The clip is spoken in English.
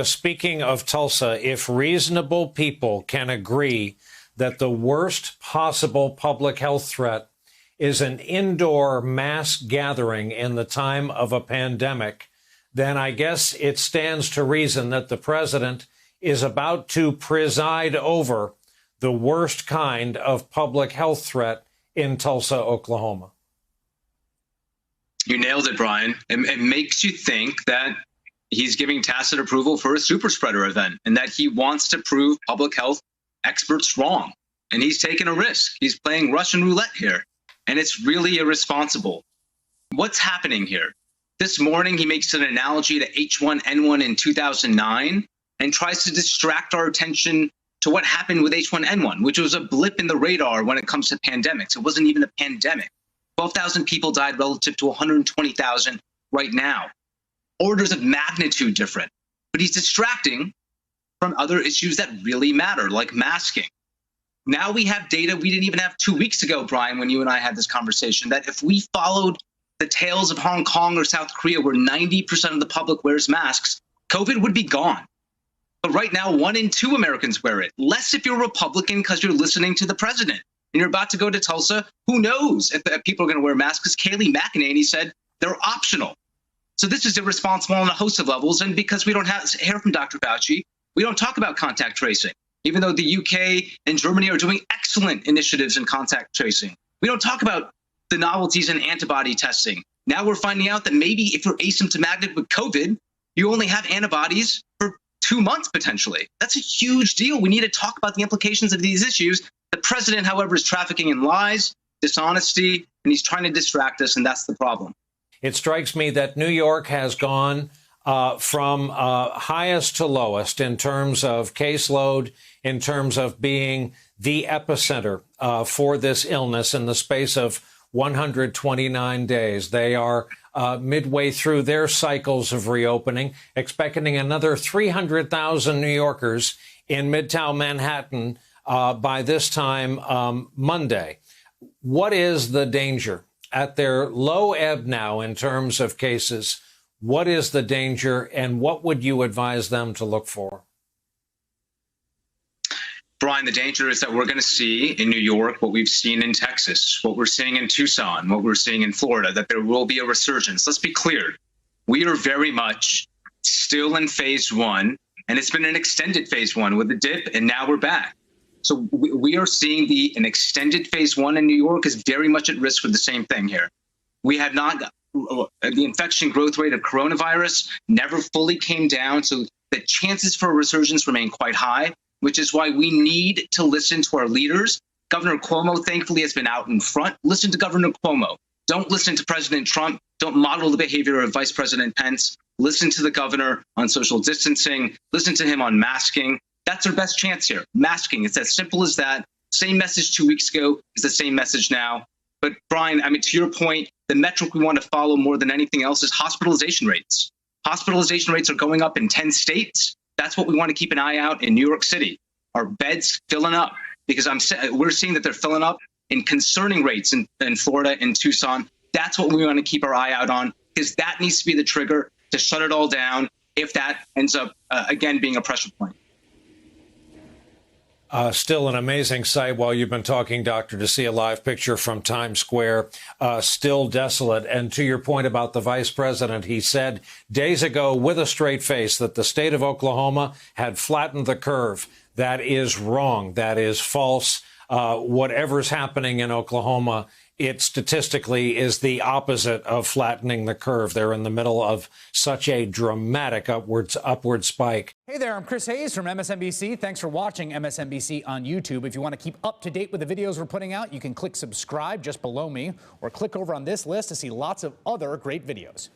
Speaking of Tulsa, if reasonable people can agree that the worst possible public health threat is an indoor mass gathering in the time of a pandemic, then I guess it stands to reason that the president is about to preside over the worst kind of public health threat in Tulsa, Oklahoma. You nailed it, Brian. It makes you think that he's giving tacit approval for a super spreader event and that he wants to prove public health experts wrong. And he's taking a risk. He's playing Russian roulette here. And it's really irresponsible. What's happening here? This morning, he makes an analogy to H1N1 in 2009 and tries to distract our attention to what happened with H1N1, which was a blip in the radar when it comes to pandemics. It wasn't even a pandemic. 12,000 people died relative to 120,000 right now. Orders of magnitude different. But he's distracting from other issues that really matter, like masking. Now we have data we didn't even have 2 weeks ago, Brian, when you and I had this conversation, that if we followed the tales of Hong Kong or South Korea, where 90% of the public wears masks, COVID would be gone. But right now, 1 in 2 Americans wear it. Less if you're Republican because you're listening to the president. And you're about to go to Tulsa. Who knows if people are going to wear masks? Because Kayleigh McEnany said they're optional. So this is irresponsible on a host of levels. And because we don't hear from Dr. Fauci, we don't talk about contact tracing, even though the UK and Germany are doing excellent initiatives in contact tracing. We don't talk about the novelties in antibody testing. Now we're finding out that maybe if you're asymptomatic with COVID, you only have antibodies for 2 months potentially. That's a huge deal. We need to talk about the implications of these issues. The president, however, is trafficking in lies, dishonesty, and he's trying to distract us, and that's the problem. It strikes me that New York has gone from highest to lowest in terms of caseload, in terms of being the epicenter for this illness in the space of 129 days. They are midway through their cycles of reopening, expecting another 300,000 New Yorkers in Midtown Manhattan by this time Monday. What is the danger? At their low ebb now in terms of cases, what is the danger and what would you advise them to look for? Brian, the danger is that we're going to see in New York what we've seen in Texas, what we're seeing in Tucson, what we're seeing in Florida, that there will be a resurgence. Let's be clear. We are very much still in phase 1, and it's been an extended phase 1 with a dip, and now we're back. So we are seeing an extended phase 1 in New York is very much at risk for the same thing here. We have not, the infection growth rate of coronavirus never fully came down. So the chances for a resurgence remain quite high, which is why we need to listen to our leaders. Governor Cuomo, thankfully, has been out in front. Listen to Governor Cuomo. Don't listen to President Trump. Don't model the behavior of Vice President Pence. Listen to the governor on social distancing. Listen to him on masking. That's our best chance here. Masking. It's as simple as that. Same message 2 weeks ago is the same message now. But Brian, I mean, to your point, the metric we want to follow more than anything else is hospitalization rates. Hospitalization rates are going up in 10 states. That's what we want to keep an eye out in New York City. Our beds filling up because we're seeing that they're filling up in concerning rates in Florida and Tucson. That's what we want to keep our eye out on because that needs to be the trigger to shut it all down if that ends up, again, being a pressure point. Still an amazing sight while you've been talking, Doctor, to see a live picture from Times Square, still desolate. And to your point about the vice president, he said days ago with a straight face that the state of Oklahoma had flattened the curve. That is wrong. That is false. Whatever's happening in Oklahoma, it statistically is the opposite of flattening the curve. They're in the middle of such a dramatic upward spike. Hey there, I'm Chris Hayes from MSNBC. Thanks for watching MSNBC on YouTube. If you want to keep up to date with the videos we're putting out, you can click subscribe just below me or click over on this list to see lots of other great videos.